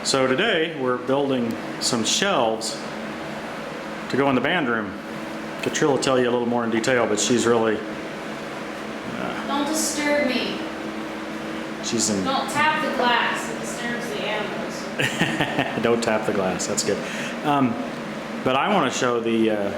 So today we're building some shelves to go in the band room. Katriel will tell you a little more in detail, but she's really... Don't disturb me. She's in... Don't tap the glass, it disturbs the animals. Don't tap the glass, that's good. But I want to show the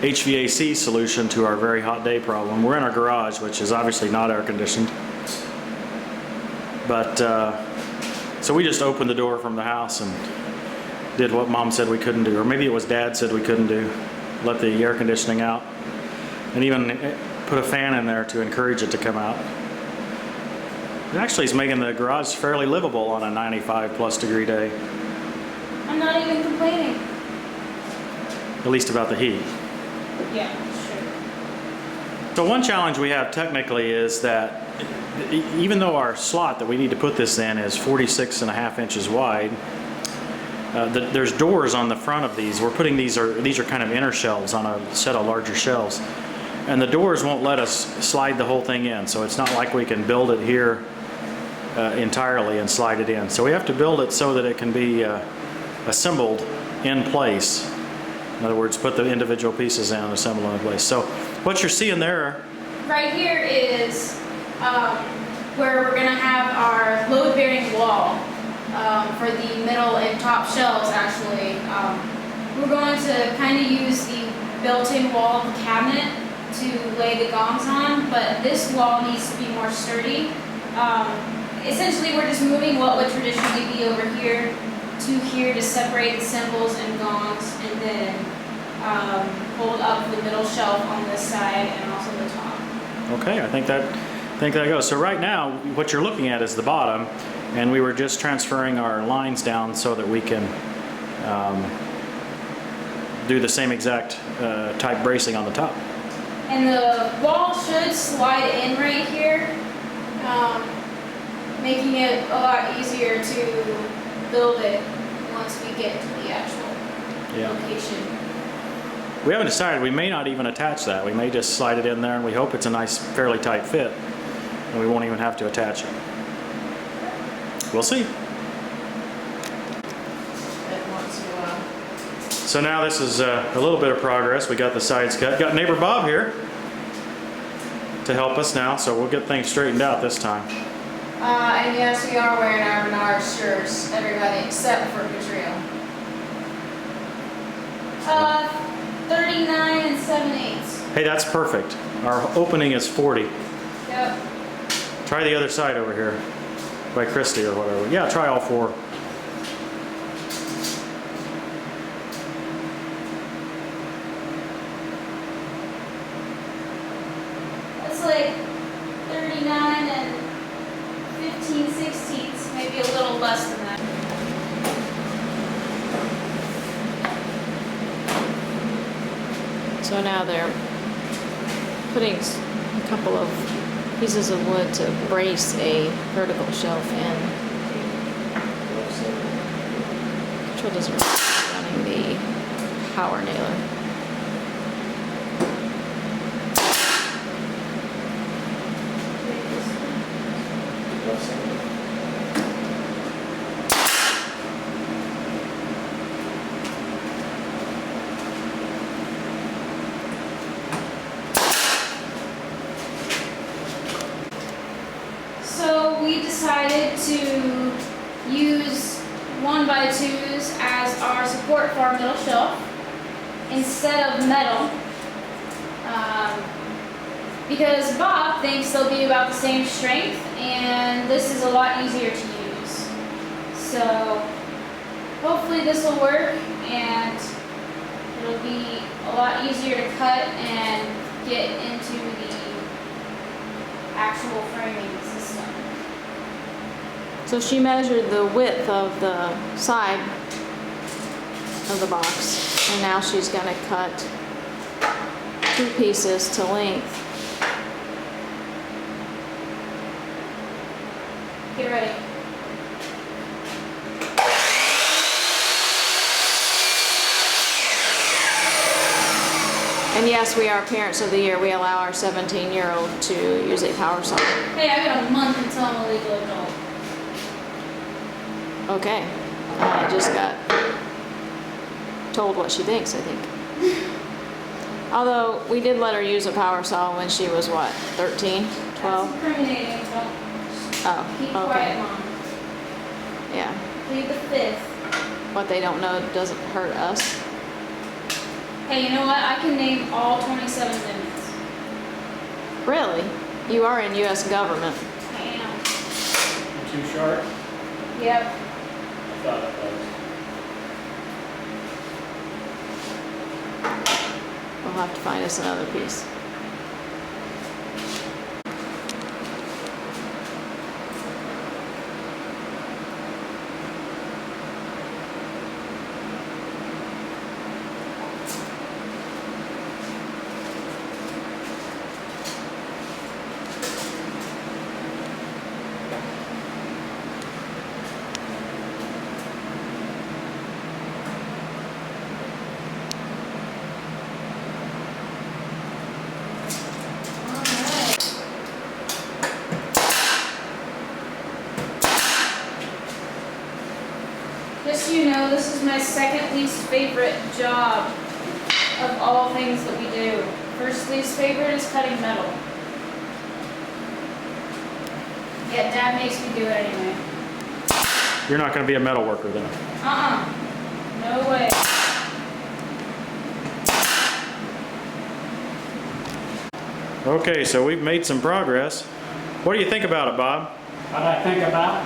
HVAC solution to our very hot day problem. We're in our garage, which is obviously not air conditioned. But, so we just opened the door from the house and did what Mom said we couldn't do. Or maybe it was Dad said we couldn't do. Let the air conditioning out. And even put a fan in there to encourage it to come out. It actually is making the garage fairly livable on a 95+ degree day. I'm not even complaining. At least about the heat. Yeah, sure. So one challenge we have technically is that even though our slot that we need to put this in is 46.5 inches wide, there's doors on the front of these. We're putting these are kind of inner shelves on a set of larger shelves. And the doors won't let us slide the whole thing in. So it's not like we can build it here entirely and slide it in. So we have to build it so that it can be assembled in place. In other words, put the individual pieces in and assemble in place. So what you're seeing there... Right here is where we're going to have our load-bearing wall for the middle and top shelves, actually. We're going to kind of use the built-in wall of the cabinet to lay the gongs on, but this wall needs to be more sturdy. Essentially, we're just moving what would traditionally be over here to here to separate the cymbals and gongs, and then hold up the middle shelf on this side and also the top. Okay, I think that goes. So right now, what you're looking at is the bottom, and we were just transferring our lines down so that we can do the same exact type bracing on the top. And the wall should slide in right here, making it a lot easier to build it once we get to the actual location. We haven't decided. We may not even attach that. We may just slide it in there, and we hope it's a nice, fairly tight fit, and we won't even have to attach it. We'll see. So now this is a little bit of progress. We got the sides cut. Got neighbor Bob here to help us now, so we'll get things straightened out this time. And yes, we are wearing our Menard shirts, everybody except for Katriel. 39 7/8. Hey, that's perfect. Our opening is 40. Yep. Try the other side over here by Christy or whatever. Yeah, try all four. That's like 39 and 15/16, maybe a little less than that. So now they're putting a couple of pieces of wood to brace a vertical shelf in. Katriel doesn't really like running the power nailer. So we decided to use 1x2s as our support for our middle shelf instead of metal, because Bob thinks they'll be about the same strength, and this is a lot easier to use. So hopefully this will work, and it'll be a lot easier to cut and get into the actual framing system. So she measured the width of the side of the box, and now she's going to cut 2 pieces to length. Get ready. And yes, we are Parents of the Year. We allow our 17-year-old to use a power saw. Hey, I got a month until I'm a legal adult. Okay. I just got told what she thinks, I think. Although, we did let her use a power saw when she was, what, 13, 12? That's incriminating. Don't Oh, keep okay. quiet, Mom. Yeah. Plead the fifth. What they don't know doesn't hurt us. Hey, you know what? I can name all 27 amendments. Really? You are in U.S. government. I am. Too short? Yep. I thought it was. We'll have to find us another piece. Just so you know, this is my second least favorite job of all things that we do. First least favorite is cutting metal. Yet Dad makes me do it anyway. You're not going to be a metal worker then. No way. Okay, so we've made some progress. What do you think about it, Bob? What I think about?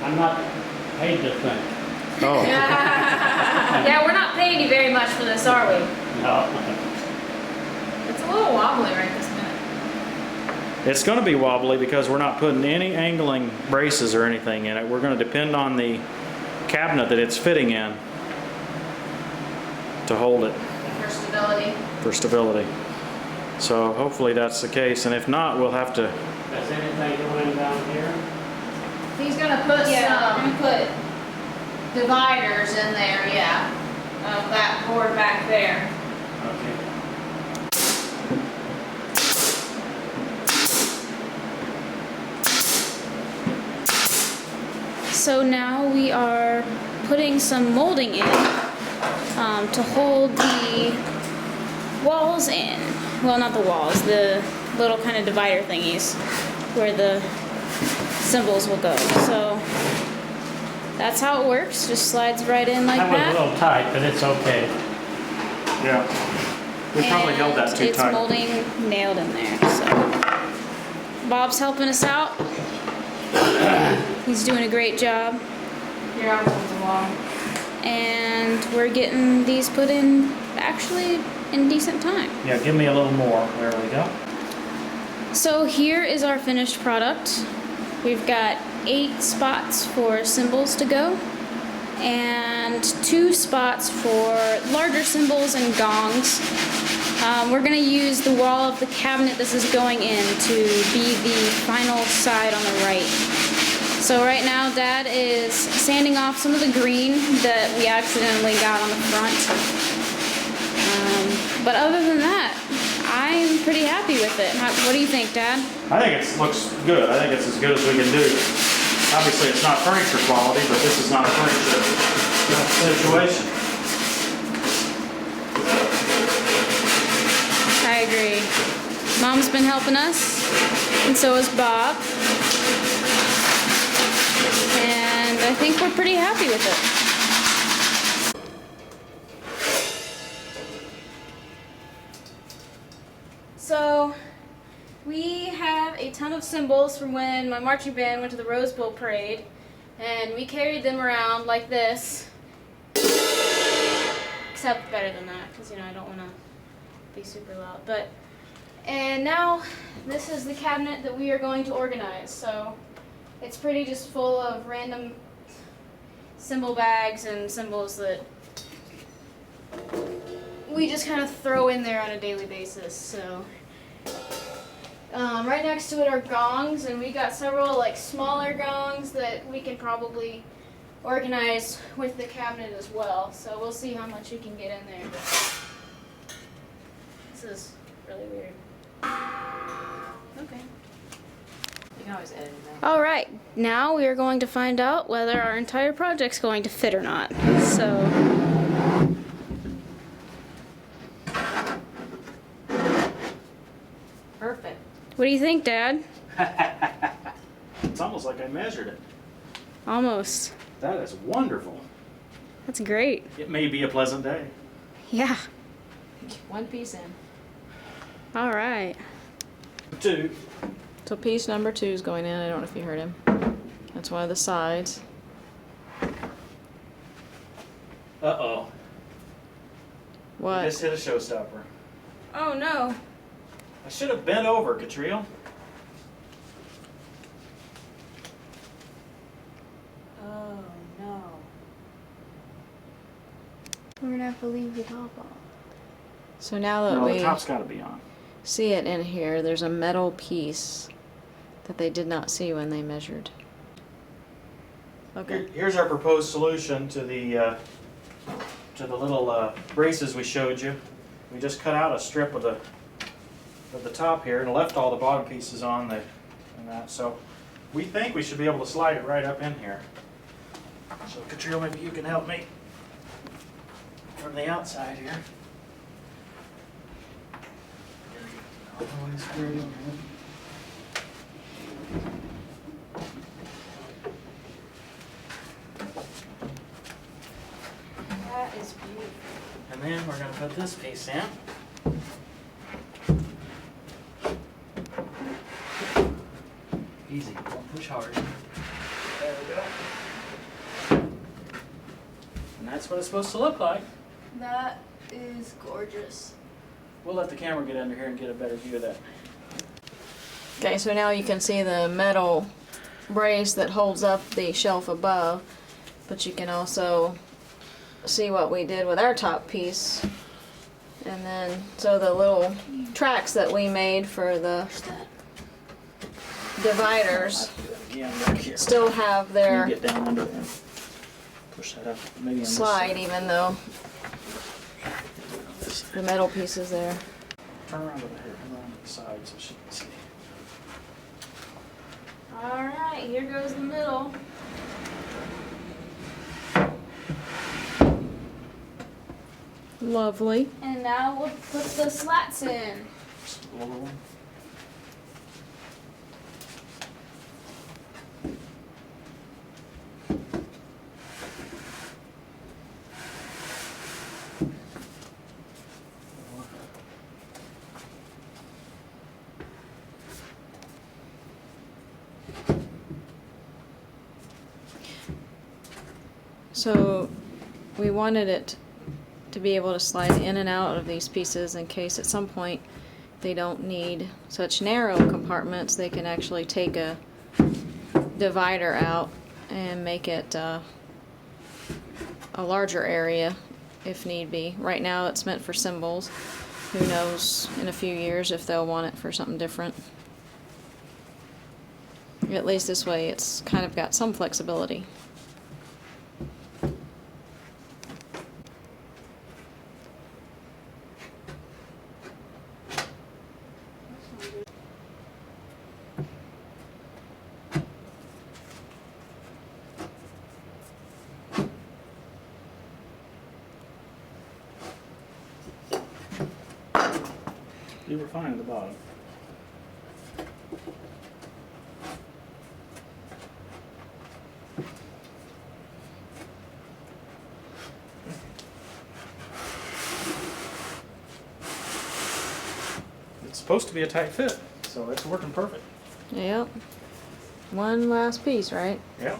I'm not paid to think. Oh, Yeah, we're not paying you very much for this, are we? No. It's a little wobbly right this minute. it's going to be wobbly because we're not putting any angling braces or anything in it. We're going to depend on the cabinet that it's fitting in to hold it For stability. for stability. So hopefully that's the case, and if not, we'll have to. Does anything go in down here? He's gonna put some, put dividers in there, yeah, of that board back there. Okay. So now we are putting some molding in to hold the walls in. Well, not the walls, the little kind of divider thingies where the cymbals will go. So that's how it works. Just slides right in like That was a that. little tight, but it's okay. Yeah. We probably held that too It's tight. molding nailed in there. So Bob's helping us out. He's doing a great job. Here, I'll move along. And we're getting these put in actually in decent time. Yeah, give me a little more. There we go. So here is our finished product. We've got 8 spots for cymbals to go and 2 spots for larger cymbals and gongs. We're going to use the wall of the cabinet this is going in to be the final side on the right. So right now Dad is sanding off some of the green that we accidentally got on the front. But other than that, I'm pretty happy with it. What do you think, Dad? I think it looks good. I think it's as good as we can do. Obviously, it's not furniture quality, but this is not a furniture situation. I agree. Mom's been helping us, and so has Bob. And I think we're pretty happy with it. So, we have a ton of cymbals from when my marching band went to the Rose Bowl parade, and we carried them around like this. Except better than that, because I don't want to be super loud. And now this is the cabinet that we are going to organize. So it's pretty just full of random cymbal bags and cymbals that we just kind of throw in there on a daily basis. So right next to it are gongs, and we got several smaller gongs that we can probably organize with the cabinet as well. So we'll see how much we can get in there. This is really weird. Okay. can always edit it. All right, now we are going to find out whether our entire project's going to fit or not. So, Perfect. what do you think, Dad? It's almost like I measured it. Almost. That is wonderful. That's great. It may be a pleasant day. Yeah. One piece in. All right. 2. So piece number 2 is going in. I don't know if you heard him. That's one of the sides. Uh-oh. What? Just hit a showstopper. Oh no. I should have bent over, Katriel. Oh no. We're gonna have to leave the top off. So now that No, we the top's got to be on. see it in here, there's a metal piece that they did not see when they measured. Okay. Here's our proposed solution to the little braces we showed you. We just cut out a strip of the top here and left all the bottom pieces on the and that. So we think we should be able to slide it right up in here. So Katriel, maybe you can help me from the outside here. Always screwed in here. That is beautiful. And then we're going to put this piece in. Easy, don't push hard. There we go. And that's what it's supposed to look like. That is gorgeous. We'll let the camera get under here and get a better view of that. Okay, so now you can see the metal brace that holds up the shelf above, but you can also see what we did with our top piece. And then, so the little tracks that we made for the dividers Again, back here. still have You their get down under there. Push that up. Maybe on this slide, side. even though the metal piece is there. Turn around over here. Turn around to the side so she can see. All right, here goes the middle. Lovely. And now we'll put the slats in. Just a little one. So we wanted it to be able to slide in and out of these pieces in case at some point they don't need such narrow compartments. They can actually take a divider out and make it a larger area if need be. Right now it's meant for cymbals. Who knows in a few years if they'll want it for something different. At least this way it's kind of got some flexibility. You were fine at the bottom. It's supposed to be a tight fit, so it's working perfect. Yep. One last piece, right? Yeah.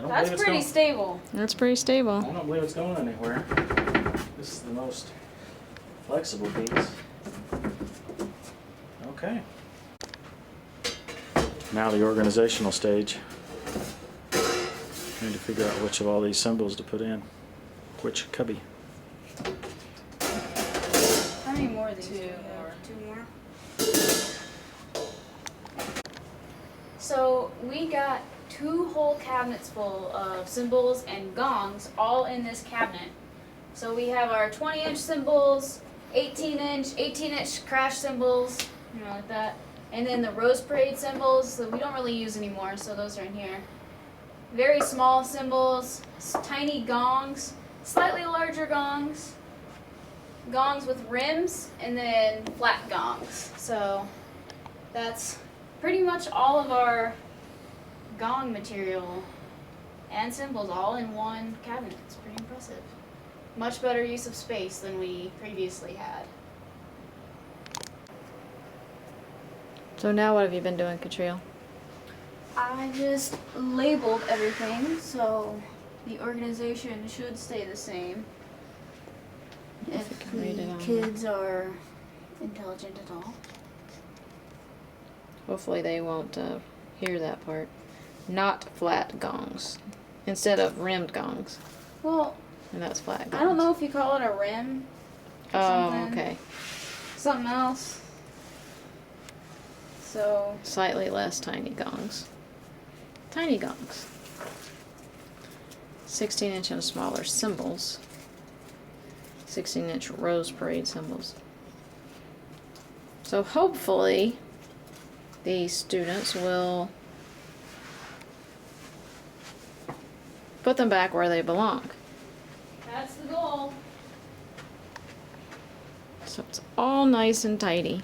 That's pretty stable. That's pretty stable. I don't believe it's going anywhere. This is the most flexible piece. Okay. Now the organizational stage. Need to figure out which of all these symbols to put in. Which cubby. How many more Or these Two more. Two more. So we got 2 whole cabinets full of cymbals and gongs all in this cabinet. So we have our 20-inch cymbals, 18-inch crash cymbals, like that. And then the Rose Parade cymbals that we don't really use anymore, so those are in here. Very small cymbals, tiny gongs, slightly larger gongs, gongs with rims, and then flat gongs. So that's pretty much all of our gong material and cymbals all in one cabinet. It's pretty impressive. Much better use of space than we previously had. So now what have you been doing, Katriel? I just labeled everything, so the organization should stay the same. If you can read it the on kids are intelligent at all. Hopefully they won't hear that part. Not flat gongs. Instead of rimmed gongs. Well, And that's flat gongs. I don't know if you call it a rim or Oh, something. okay. Something else. So, Slightly less tiny gongs. Tiny gongs. 16-inch and smaller cymbals. 16-inch Rose Parade cymbals. So hopefully these students will put them back where they belong. that's the goal. So it's all nice and tidy.